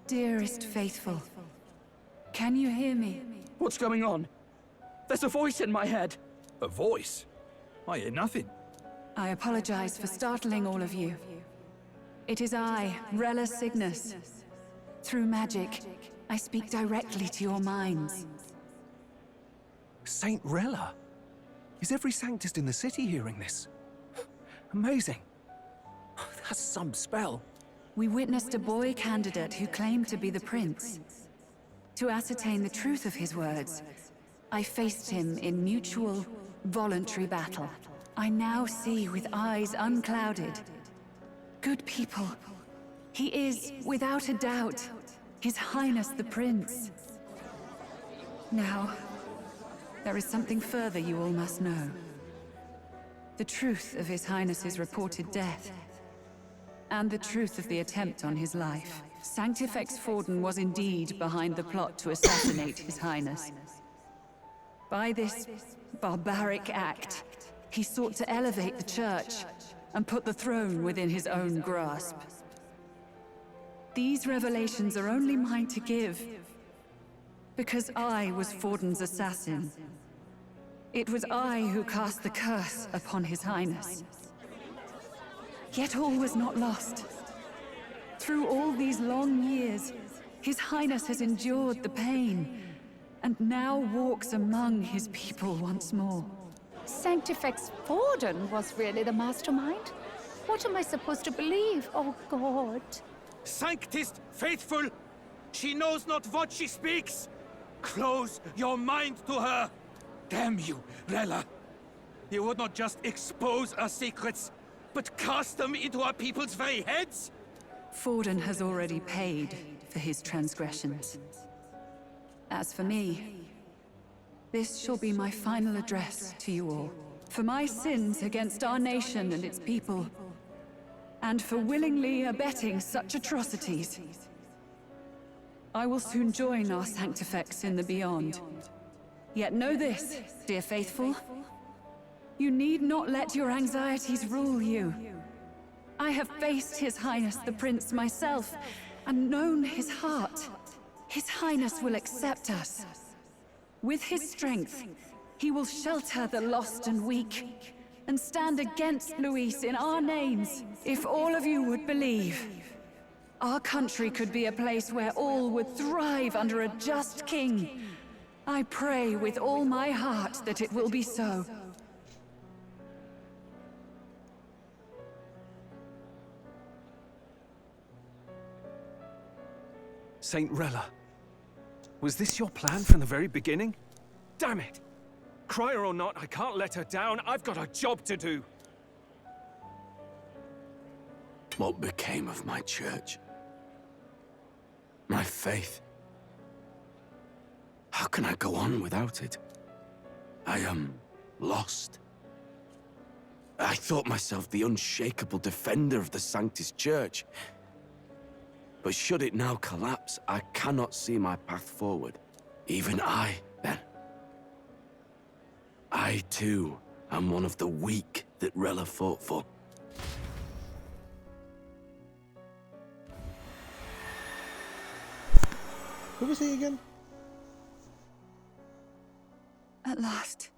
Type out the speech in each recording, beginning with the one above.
Dearest faithful, can you hear me? What's going on? There's a voice in my head. A voice? I hear nothing. I apologize for startling all of you. It is I, Rella Cygnus. Through magic, I speak directly to your minds. Saint Rella? Is every Sanctist in the city hearing this? Amazing. That's some spell. We witnessed a boy candidate who claimed to be the prince. To ascertain the truth of his words, I faced him in mutual, voluntary battle. I now see with eyes unclouded. Good people. He is, without a doubt, His Highness the Prince. Now, there is something further you all must know. The truth of His Highness's reported death, and the truth of the attempt on his life. Sanctifex Forden was indeed behind the plot to assassinate His Highness. By this barbaric act, he sought to elevate the Church and put the throne within his own grasp. These revelations are only mine to give, because I was Forden's assassin. It was I who cast the curse upon His Highness. Yet all was not lost. Through all these long years, His Highness has endured the pain, and now walks among his people once more. Sanctifex Forden was really the mastermind? What am I supposed to believe? Oh, God. Sanctist faithful! She knows not what she speaks! Close your mind to her! Damn you, Rella! You would not just expose our secrets, but cast them into our people's very heads? Forden has already paid for his transgressions. As for me, this shall be my final address to you all. For my sins against our nation and its people, and for willingly abetting such atrocities. I will soon join our Sanctifex in the beyond. Yet know this, dear faithful. You need not let your anxieties rule you. I have faced His Highness the Prince myself, and known his heart. His Highness will accept us. With his strength, he will shelter the lost and weak, and stand against Luis in our names. If all of you would believe, our country could be a place where all would thrive under a just king. I pray with all my heart that it will be so. Saint Rella, was this your plan from the very beginning? Damn it! Crier or not, I can't let her down. I've got a job to do. What became of my church? My faith? How can I go on without it? I am lost. I thought myself the unshakable defender of the Sanctist Church. But should it now collapse, I cannot see my path forward. Even I, then. I, too, am one of the weak that Rella fought for. Who was he again? At last,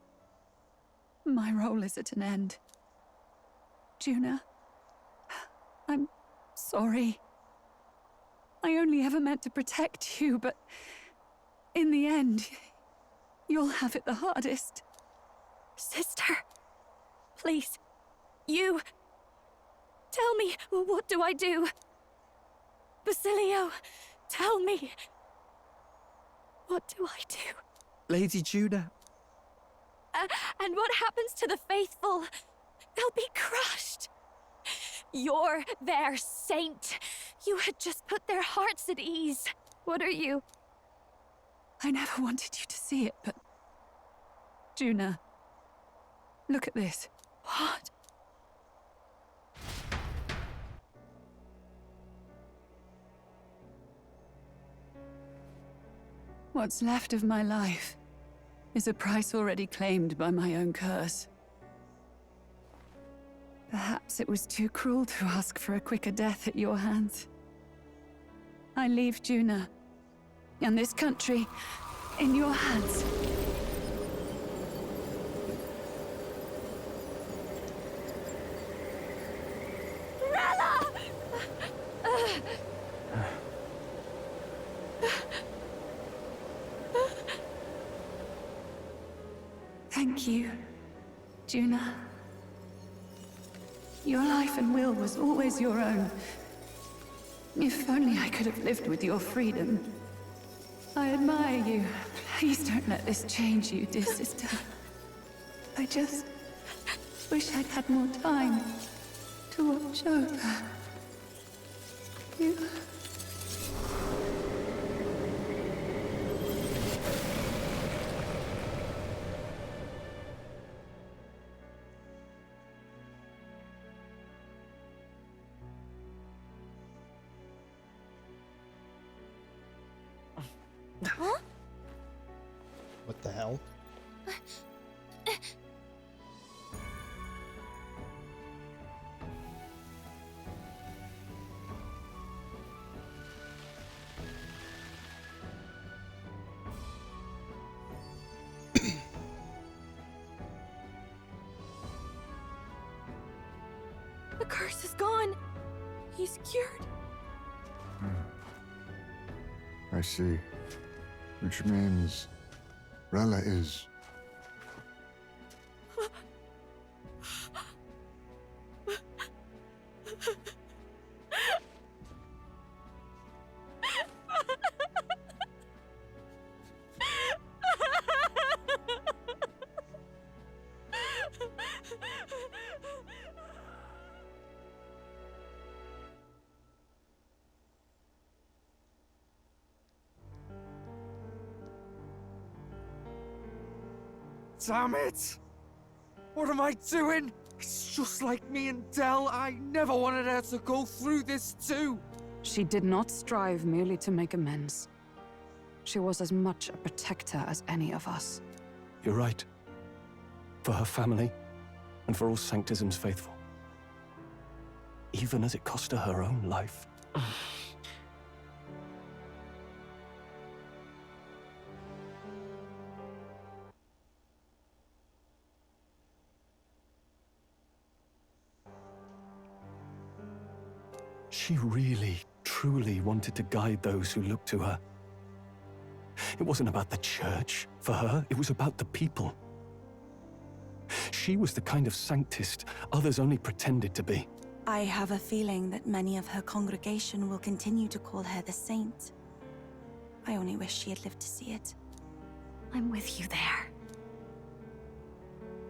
my role is at an end. Juna, I'm sorry. I only ever meant to protect you, but in the end, you'll have it the hardest. Sister, please, you... Tell me, what do I do? Basilio, tell me. What do I do? Lady Juna. And what happens to the faithful? They'll be crushed. You're their saint. You had just put their hearts at ease. What are you? I never wanted you to see it, but... Juna, look at this. What? What's left of my life is a price already claimed by my own curse. Perhaps it was too cruel to ask for a quicker death at your hands. I leave Juna and this country in your hands. Thank you, Juna. Your life and will was always your own. If only I could have lived with your freedom. I admire you. Please don't let this change you, dear sister. I just wish I'd had more time to watch over you. Huh? What the hell? The curse is gone. He's cured. I see. Which means Rella is... Damn it! What am I doing? It's just like me and Dell. I never wanted her to go through this too. She did not strive merely to make amends. She was as much a protector as any of us. You're right. For her family, and for all Sanctism's faithful. Even as it cost her her own life. She really, truly wanted to guide those who looked to her. It wasn't about the church, for her, it was about the people. She was the kind of Sanctist others only pretended to be. I have a feeling that many of her congregation will continue to call her the saint. I only wish she had lived to see it. I'm with you there.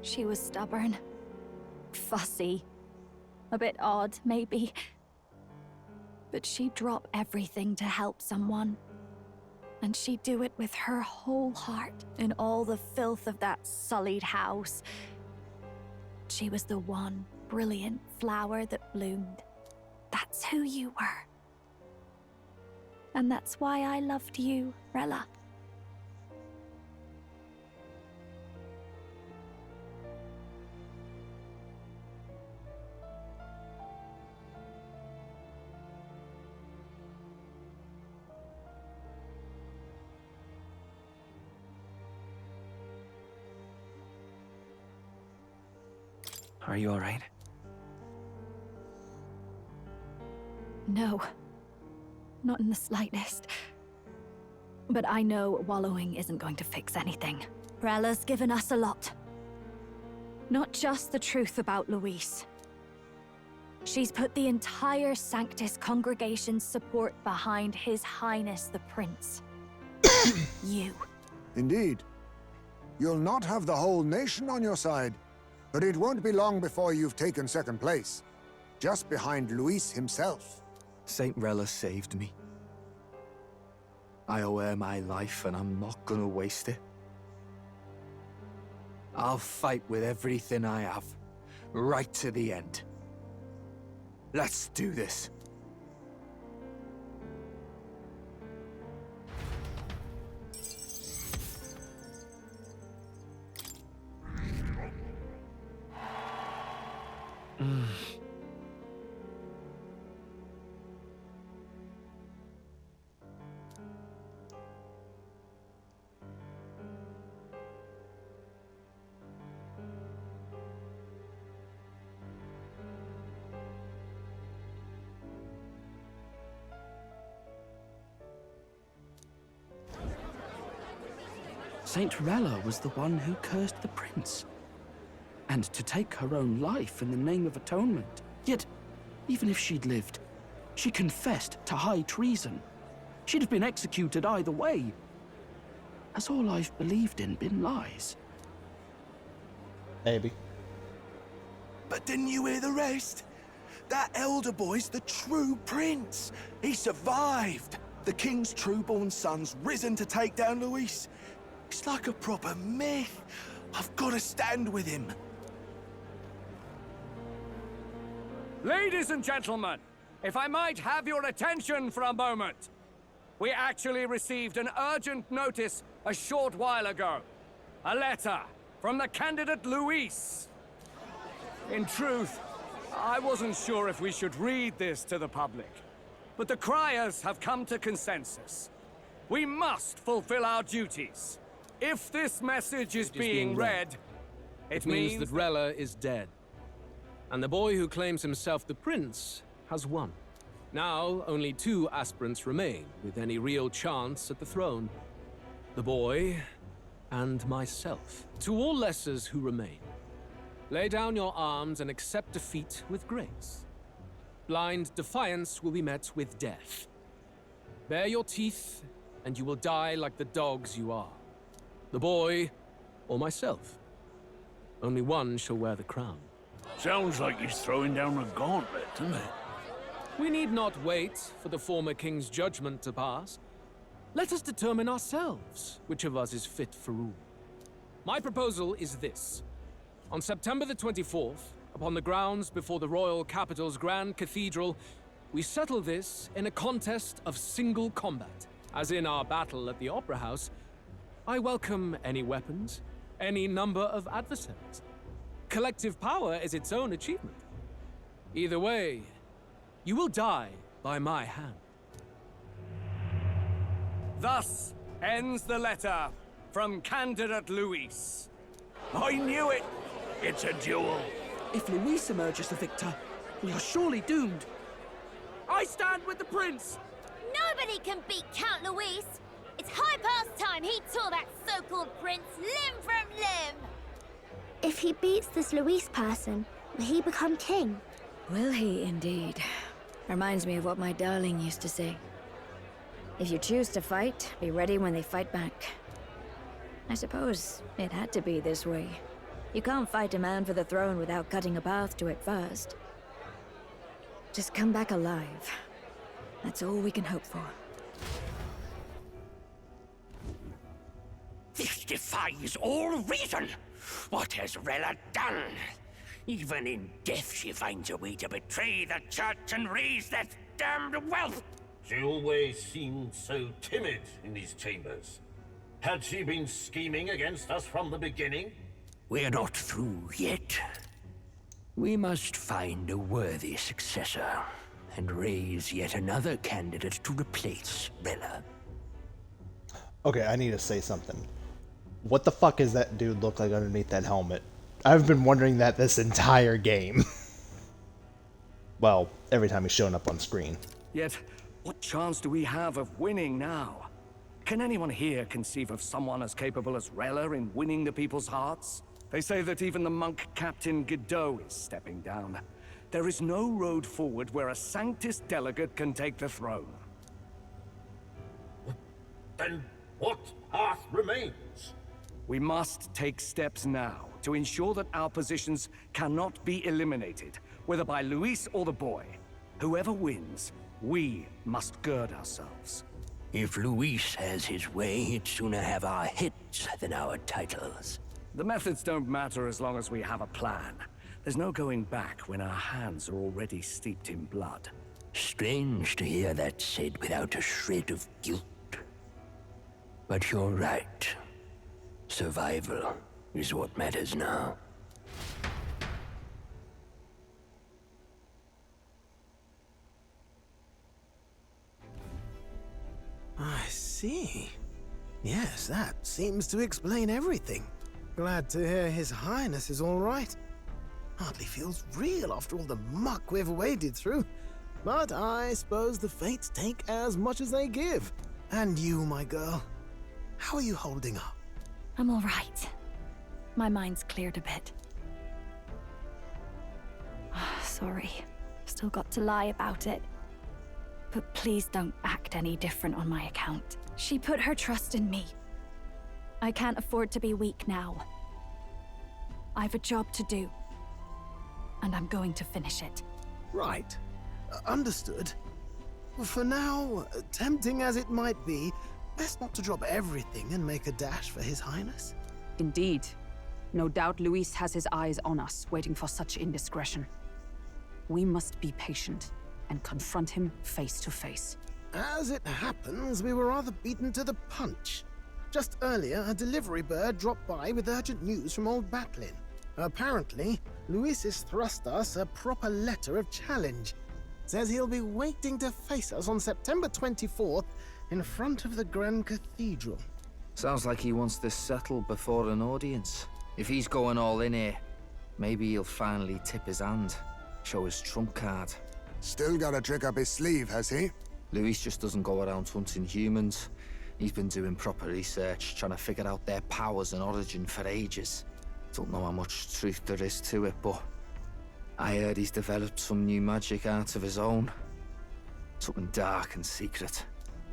She was stubborn, fussy, a bit odd, maybe. But she'd drop everything to help someone. And she'd do it with her whole heart in all the filth of that sullied house. She was the one brilliant flower that bloomed. That's who you were. And that's why I loved you, Rella. Are you all right? No. Not in the slightest. But I know wallowing isn't going to fix anything. Rella's given us a lot. Not just the truth about Luis. She's put the entire Sanctus congregation's support behind His Highness the Prince. You. Indeed. You'll not have the whole nation on your side, but it won't be long before you've taken second place. Just behind Luis himself. Saint Rella saved me. I owe her my life, and I'm not gonna waste it. I'll fight with everything I have, right to the end. Let's do this. Saint Rella was the one who cursed the prince. And to take her own life in the name of atonement. Yet, even if she'd lived, she confessed to high treason. She'd have been executed either way. Has all I've believed in been lies? Maybe. But didn't you hear the rest? That elder boy's the true prince. He survived. The king's true-born son's risen to take down Luis. It's like a proper myth. I've got to stand with him. Ladies and gentlemen, if I might have your attention for a moment. We actually received an urgent notice a short while ago. A letter from the candidate Luis. In truth, I wasn't sure if we should read this to the public, but the criers have come to consensus. We must fulfill our duties. If this message is being read, it means that Rella is dead. And the boy who claims himself the prince has won. Now, only 2 aspirants remain with any real chance at the throne. The boy and myself. To all lessers who remain, lay down your arms and accept defeat with grace. Blind defiance will be met with death. Bare your teeth, and you will die like the dogs you are. The boy, or myself. Only one shall wear the crown. Sounds like he's throwing down a gauntlet, doesn't it? We need not wait for the former king's judgment to pass. Let us determine ourselves which of us is fit for rule. My proposal is this. On September the 24th, upon the grounds before the royal capital's grand cathedral, we settle this in a contest of single combat. As in our battle at the Opera House, I welcome any weapons, any number of adversaries. Collective power is its own achievement. Either way, you will die by my hand. Thus ends the letter from candidate Luis. I knew it! It's a duel. If Luis emerges the victor, we are surely doomed. I stand with the prince! Nobody can beat Count Luis. It's high past time he tore that so-called prince limb from limb. If he beats this Luis person, will he become king? Will he indeed? Reminds me of what my darling used to say. If you choose to fight, be ready when they fight back. I suppose it had to be this way. You can't fight a man for the throne without cutting a path to it first. Just come back alive. That's all we can hope for. This defies all reason! What has Rella done? Even in death she finds a way to betray the church and raise that damned wealth! She always seemed so timid in these chambers. Had she been scheming against us from the beginning? We're not through yet. We must find a worthy successor, and raise yet another candidate to replace Rella. Okay, I need to say something. What the fuck is that dude look like underneath that helmet? I've been wondering that this entire game. Well, every time he's shown up on screen. Yet, what chance do we have of winning now? Can anyone here conceive of someone as capable as Rella in winning the people's hearts? They say that even the monk Captain Godot is stepping down. There is no road forward where a Sanctus delegate can take the throne. Then what path remains? We must take steps now to ensure that our positions cannot be eliminated, whether by Luis or the boy. Whoever wins, we must gird ourselves. If Luis has his way, he'd sooner have our hits than our titles. The methods don't matter as long as we have a plan. There's no going back when our hands are already steeped in blood. Strange to hear that said without a shred of guilt. But you're right. Survival is what matters now. see. Yes, that seems to explain everything. Glad to hear His Highness is all right. Hardly feels real after all the muck we've waded through. But I suppose the fates take as much as they give. And you, my girl, how are you holding up? I'm all right. My mind's cleared a bit. Sorry. Still got to lie about it. But please don't act any different on my account. She put her trust in me. I can't afford to be weak now. I've a job to do. And I'm going to finish it. Right. Understood. For now, tempting as it might be, best not to drop everything and make a dash for His Highness. Indeed. No doubt Luis has his eyes on us, waiting for such indiscretion. We must be patient and confront him face to face. As it happens, we were rather beaten to the punch. Just earlier, a delivery bird dropped by with urgent news from old Batlin. Apparently, Luis has thrust us a proper letter of challenge. Says he'll be waiting to face us on September 24th in front of the Grand Cathedral. Sounds like he wants this settled before an audience. If he's going all in here, maybe he'll finally tip his hand, show his trump card. Still got a trick up his sleeve, has he? Luis just doesn't go around hunting humans. He's been doing proper research, trying to figure out their powers and origin for ages. Don't know how much truth there is to it, but I heard he's developed some new magic art of his own. Something dark and secret.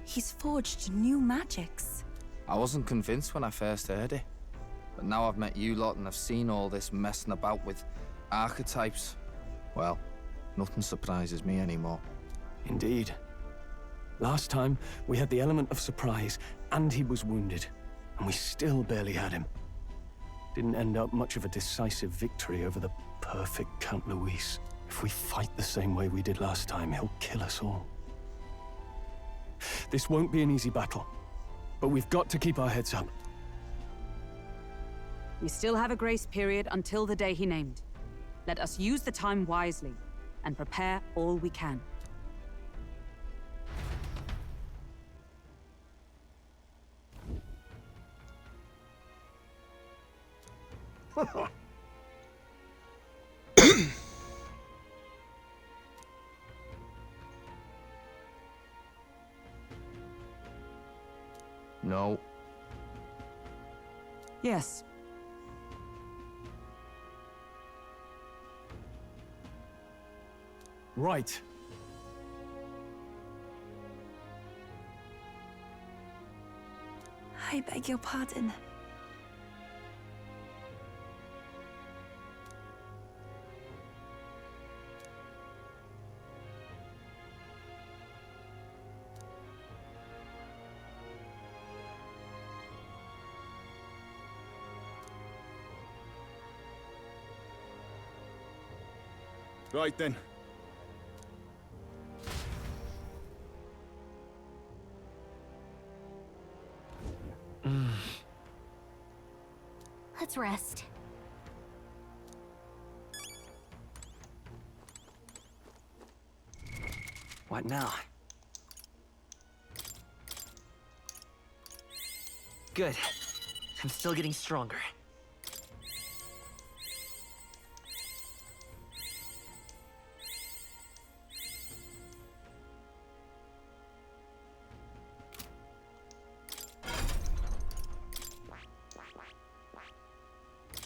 He's forged new magics. I wasn't convinced when I first heard it. But now I've met you lot and I've seen all this messing about with archetypes. Well, nothing surprises me anymore. Indeed. Last time, we had the element of surprise, and he was wounded, and we still barely had him. Didn't end up much of a decisive victory over the perfect Count Luis. If we fight the same way we did last time, he'll kill us all. This won't be an easy battle, but we've got to keep our heads up. We still have a grace period until the day he named. Let us use the time wisely and prepare all we can. No. Yes. Right. I beg your pardon. Right then. Let's rest. What now? Good. I'm still getting stronger.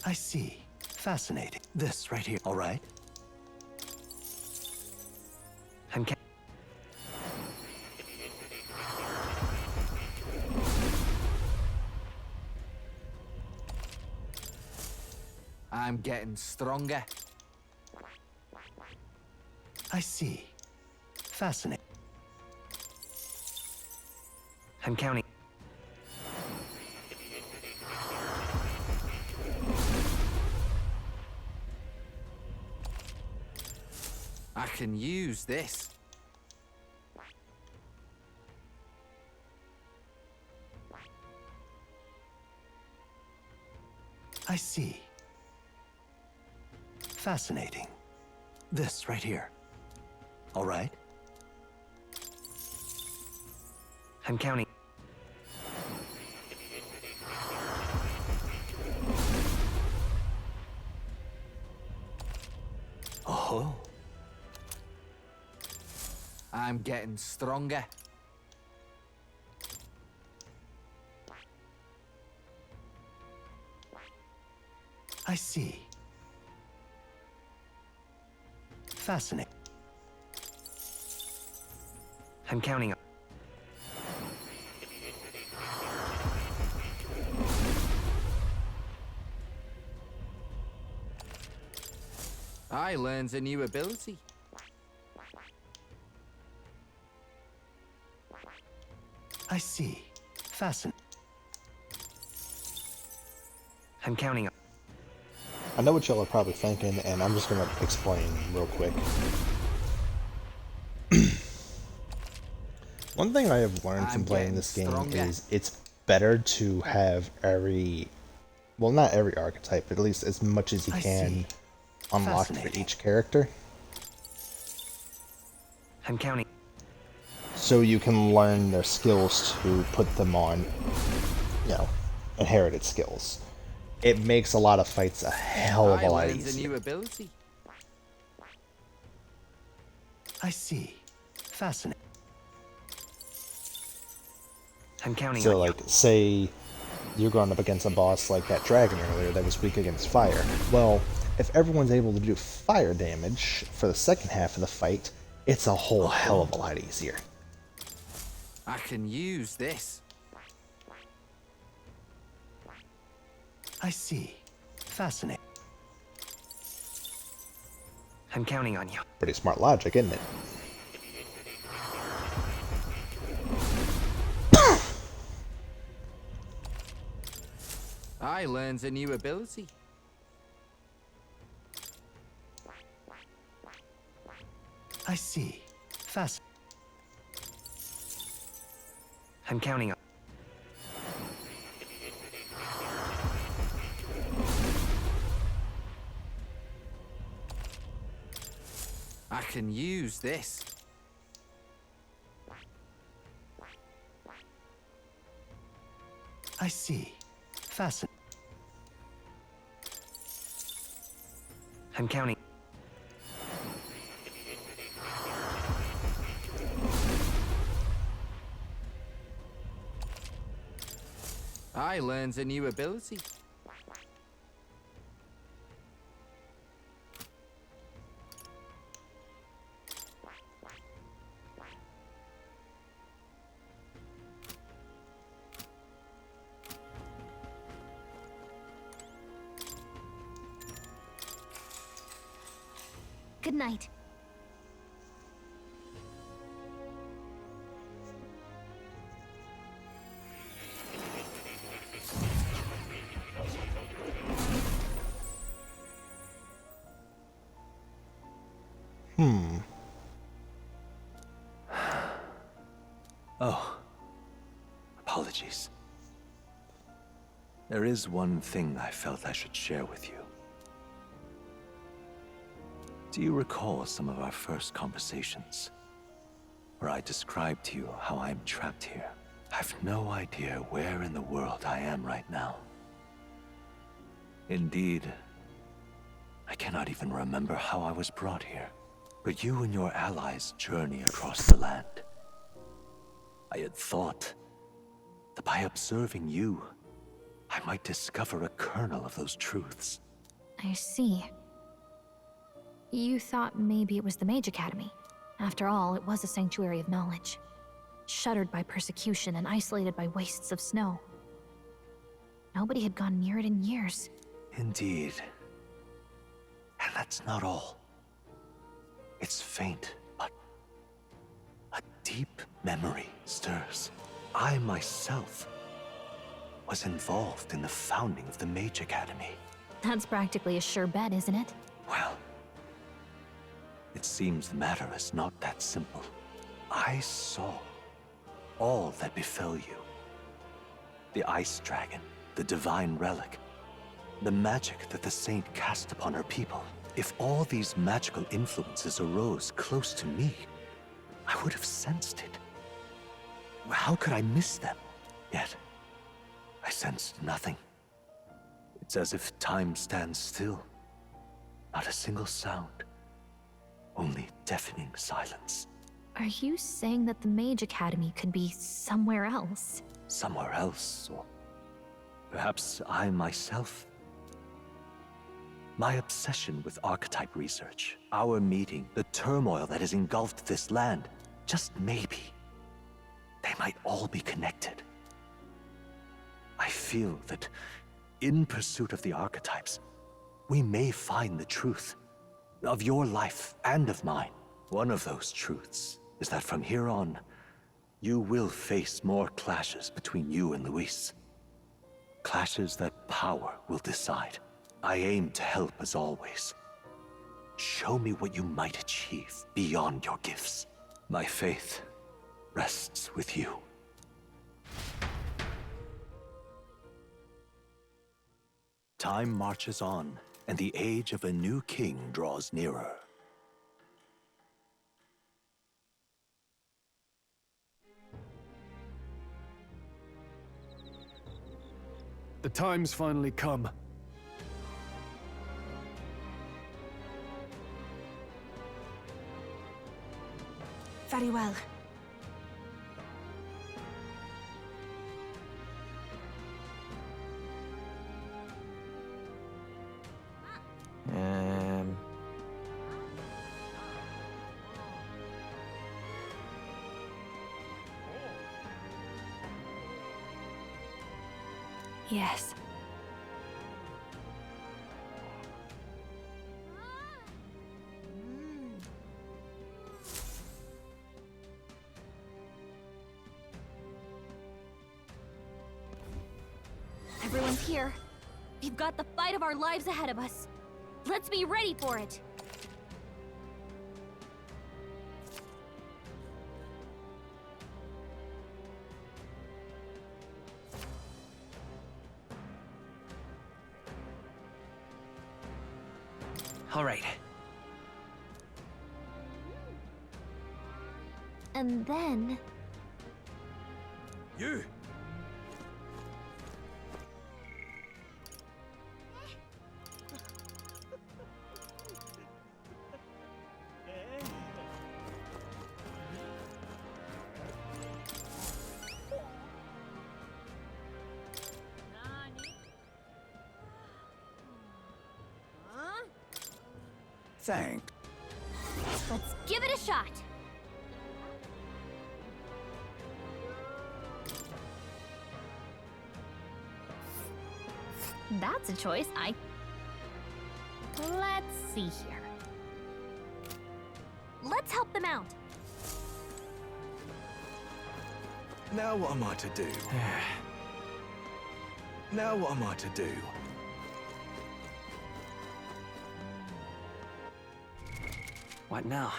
I see. Fascinating. This right here, all right? I'm getting stronger. I see. Fascinating. I'm counting. I can use this. I see. Fascinating. This right here. All right? I'm counting. Oh. I'm getting stronger. I see. Fascinating. I'm counting on... I learned a new ability. I see. Fascinating. I'm counting on... I know what y'all are probably thinking, and I'm just gonna explain real quick. One thing I have learned from playing this game is it's better to have every, well, not every archetype, but at least as much as you can unlocked for each character. I'm counting. So you can learn their skills to put them on, you know, inherited skills. It makes a lot of fights a hell of a lot easier. A new ability. I see. Fascinating. I'm counting. So, like, say you're going up against a boss like that dragon earlier that was weak against fire. Well, if everyone's able to do fire damage for the second half of the fight, it's a whole hell of a lot easier. I can use this. I see. Fascinating. I'm counting on you. Pretty smart logic, isn't it? I learned a new ability. I see. Fascinating. I'm counting on... I can use this. I see. Fascinating. I'm counting. I learned a new ability. Good night. Oh. Apologies. There is one thing I felt I should share with you. Do you recall some of our first conversations, where I described to you how I'm trapped here? I've no idea where in the world I am right now. Indeed, I cannot even remember how I was brought here. But you and your allies journey across the land. I had thought that by observing you, I might discover a kernel of those truths. I see. You thought maybe it was the Mage Academy. After all, it was a sanctuary of knowledge. Shuttered by persecution and isolated by wastes of snow. Nobody had gone near it in years. Indeed. And that's not all. It's faint, but a deep memory stirs. I myself was involved in the founding of the Mage Academy. That's practically a sure bet, isn't it? Well, it seems the matter is not that simple. I saw all that befell you. The ice dragon, the divine relic, the magic that the saint cast upon her people. If all these magical influences arose close to me, I would have sensed it. How could I miss them? Yet, I sensed nothing. It's as if time stands still. Not a single sound. only deafening silence. Are you saying that the Mage Academy could be somewhere else? Somewhere else, or perhaps I myself? My obsession with archetype research, our meeting, the turmoil that has engulfed this land, just maybe, they might all be connected. I feel that in pursuit of the archetypes, we may find the truth of your life and of mine. One of those truths is that from here on, you will face more clashes between you and Luis. Clashes that power will decide. I aim to help as always. Show me what you might achieve beyond your gifts. My faith rests with you. Time marches on, and the age of a new king draws nearer. The time's finally come. Very well. Yes. Everyone's here. We've got the fight of our lives ahead of us. Let's be ready for it. All right. And then... You! Thanks. Let's give it a shot. That's a choice. Let's see here. Let's help them out. Now what am I to do? Now what am I to do? What now?